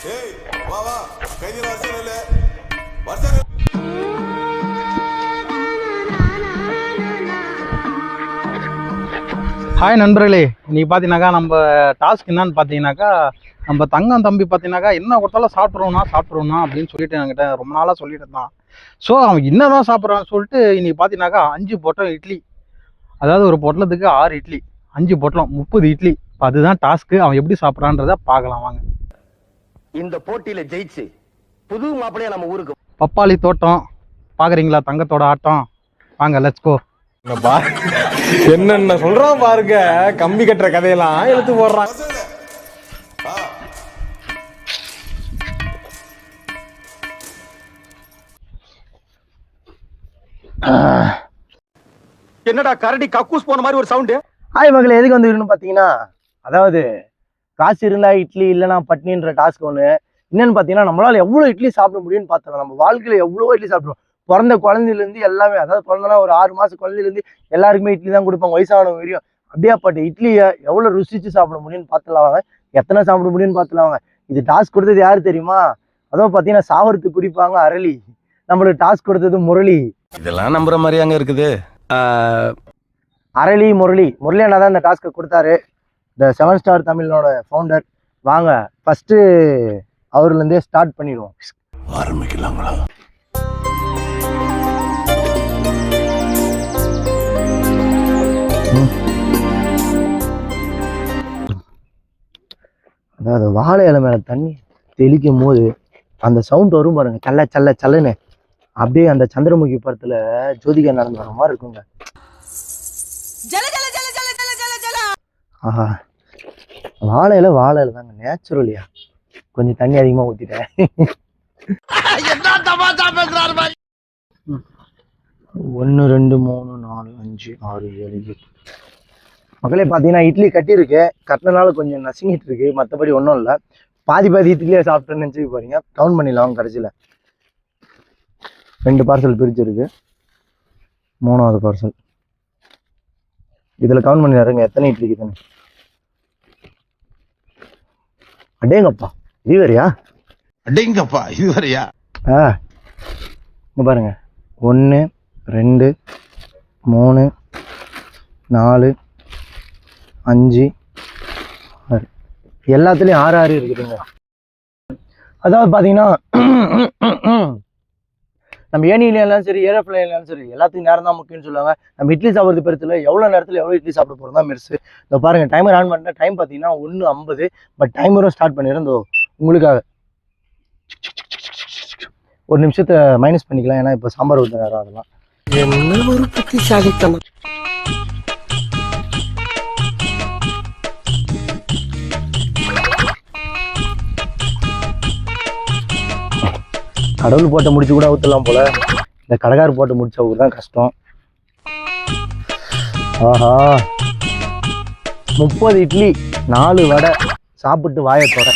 Hi நண்பர்களே, இன்னைக்கு பார்த்தீங்கன்னாக்கா நம்ம டாஸ்க் என்னன்னு பார்த்தீங்கன்னாக்கா, நம்ம தங்கம் தம்பி பார்த்தீங்கன்னாக்கா என்ன கொடுத்தாலும் சாப்பிட்ருவோம்னா அப்படின்னு சொல்லிட்டு என்கிட்ட ரொம்ப நாளாக சொல்லிட்டு இருந்தான். ஸோ அவன் என்னதான் சாப்பிட்றான்னு சொல்லிட்டு இன்னைக்கு பார்த்தீங்கன்னாக்கா 5 பொட்டலம் இட்லி, அதாவது ஒரு பொட்டலத்துக்கு 6 இட்லி, 5 பொட்டலம் 30 இட்லி. இப்போ அதுதான் டாஸ்க்கு. அவன் எப்படி சாப்பிட்றான்றத பார்க்கலாம் வாங்க. இந்த போட்டியில ஜெயிச்சு புது மாப்பிள்ளையா நம்ம ஊருக்கு. பப்பாளி தோட்டம் பார்க்குறீங்களா? தங்கத்தோட ஆட்டம். வாங்க, லெட்ஸ் கோ. என்னென்ன சொல்றான் பாருங்க. கம்பி கட்டுற கதையெல்லாம் எடுத்து போடுறான். என்னடா கரடி கக்கூஸ் போன மாதிரி ஒரு சவுண்டு. ஹாய் மகளே, எதுக்கு வந்துருக்குன்னு பார்த்தீங்கன்னா, அதாவது காசு இருந்தா இட்லி இல்லைன்னா பட்னின்ற டாஸ்க் ஒன்று. என்னன்னு பார்த்தீங்கன்னா, நம்மளால எவ்வளோ இட்லி சாப்பிட முடியும்னு பார்த்தோம். நம்ம வாழ்க்கையில் எவ்வளோ இட்லி சாப்பிடுவோம். பிறந்த குழந்தையிலேருந்து எல்லாமே, அதாவது பிறந்தனா ஒரு 6 மாதம் குழந்தையிலேருந்து எல்லாருக்குமே இட்லி தான் கொடுப்பாங்க, வயசானவங்க வரையும். அப்படியாப்பட்ட இட்லியை எவ்வளோ ருசிச்சு சாப்பிட முடியும்னு பார்த்துலாம் வாங்க. எத்தனை சாப்பிட முடியும்னு பார்த்துலாம் வாங்க. இது டாஸ்க் கொடுத்தது யாரு தெரியுமா? அதுவும் பார்த்தீங்கன்னா சாவரத்துக்கு குடிப்பாங்க அரளி. நம்மளுக்கு டாஸ்க் கொடுத்தது முரளி. இதெல்லாம் நம்புற மாதிரியாங்க இருக்குது. அரளி முரளி அண்ணா தான் இந்த டாஸ்க்கை கொடுத்தாரு. இந்த 7 ஸ்டார் தமிழனோட ஃபவுண்டர். வாங்க ஃபர்ஸ்ட் அவர்லேருந்தே ஸ்டார்ட் பண்ணிடுவோம். ஆரம்பிக்கலாங்களா? அதாவது வாழை இலை மேல தண்ணி தெளிக்கும் போது அந்த சவுண்ட் வரும் பாருங்க, சல்ல சல்ல சல்லுன்னு. அப்படியே அந்த சந்திரமுகி படத்துல ஜோதிகா நடந்து வர மாதிரி இருக்குங்க. ஆஹா, வாழை இலை தாங்க, நேச்சுரலியா. கொஞ்சம் தண்ணி அதிகமா ஊத்திட்டேன். 1 2 3 4 5 6 7 8. மக்களே பார்த்தீங்கன்னா இட்லி கட்டியிருக்கு. கட்டினால கொஞ்சம் நசுங்கிட்டு இருக்கு, மற்றபடி ஒன்றும் இல்லை. பாதி இட்லியே சாப்பிட்டேன்னு நினச்சி போறீங்க. கவுண்ட் பண்ணிடலாம். கடைசியில் 2 பார்சல் பிரிச்சிருக்கு. 3வது பார்சல் இதில் கவுண்ட் பண்ணிடுறாருங்க எத்தனை இட்லிக்கு தானே. அடேங்கப்பா, இது வேறையா? இங்க பாருங்க, 1 2 3 4 5 6 எல்லாத்துலேயும் 6 இருக்குதுங்க. அதாவது பார்த்தீங்கன்னா நம்ம ஏனியிலாம் சரி, ஏரோப்ளைன்லாம் சரி, எல்லாத்துக்கும் நேரம் தான் முக்கியம்னு சொல்லுவாங்க. நம்ம இட்லி சாப்பிட்றது பெருத்தில் எவ்வளோ நேரத்தில் எவ்வளோ இட்லி சாப்பிட போகிறோம் தான் மெர்ஸு. இந்த பாருங்க, டைமர் ஆன் பண்ணிட்டேன். டைம் பார்த்தீங்கன்னா 1:50. பட் டைமரும் ஸ்டார்ட் பண்ணிடுறேன் இந்த உங்களுக்காக. 1 நிமிஷத்தை மைனஸ் பண்ணிக்கலாம், ஏன்னா இப்போ சாம்பார் ஊற்ற நேரம். அதெல்லாம் என்ன ஒரு புத்திசாலித்தனம். கடவுள் போட்ட முடிச்சு கூட ஊற்றலாம் போல. இந்த கடைக்கார் போட்டு முடிச்ச ஊர் தான் கஷ்டம். ஆஹா, 30 இட்லி 4 வடை சாப்பிட்டு வாயத்தோட.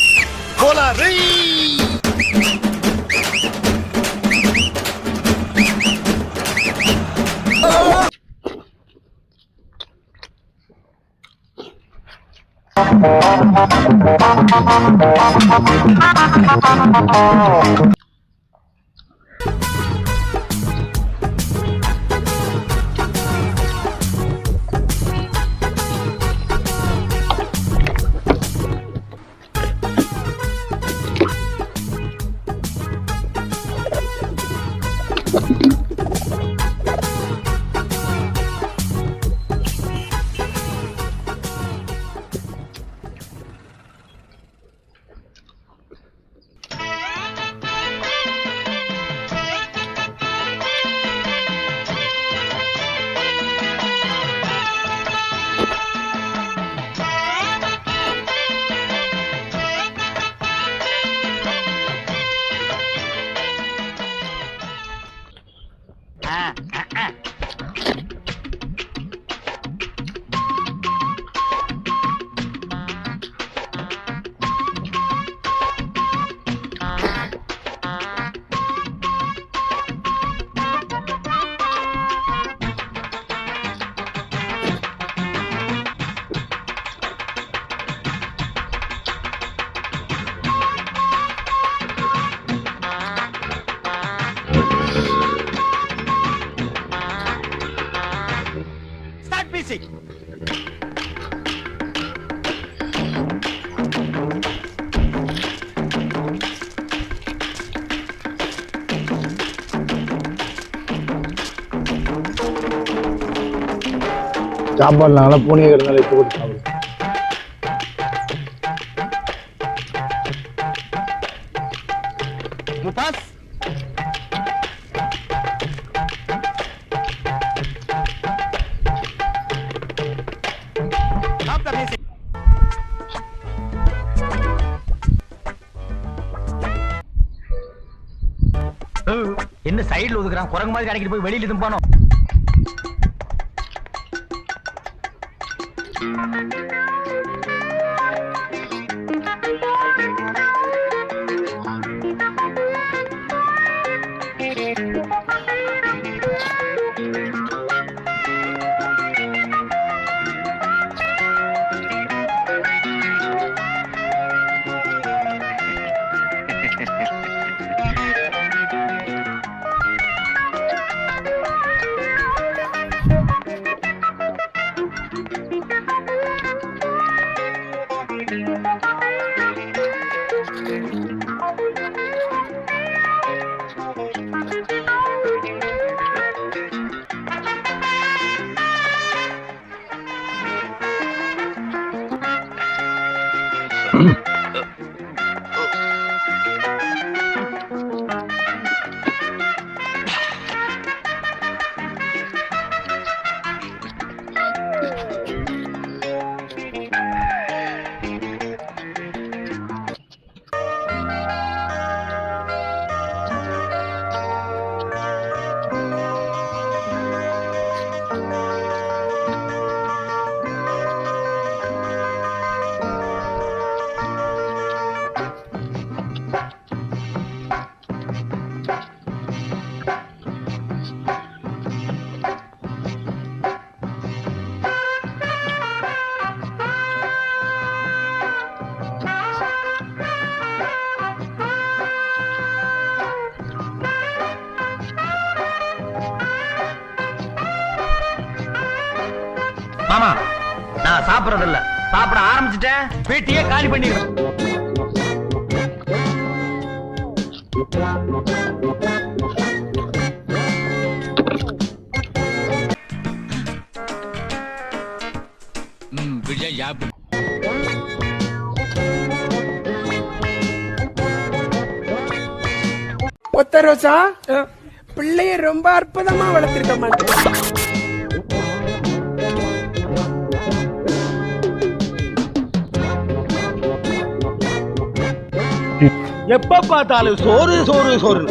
சாப்பாடு நல்லா பூனியை இருந்தாலும் எடுத்து போட்டு சாப்பிடுவோம். முபாஸ் என்ன சைடுல ஒதுக்குறான் குரங்கு மாதிரி அடைக்கிட்டு போய் வெளியில தும்பானோ. மாமா நான் சாப்பிடறது இல்ல, சாப்பிட ஆரம்பிச்சுட்டேன் பேட்டியே காலி பண்ணிடுவேன். ஒத்த ரோசா பிள்ளைய ரொம்ப அற்புதமா வளர்த்திருக்க மாட்டேன். எப்ப பார்த்தாலும் சோறு சோறு சோறு.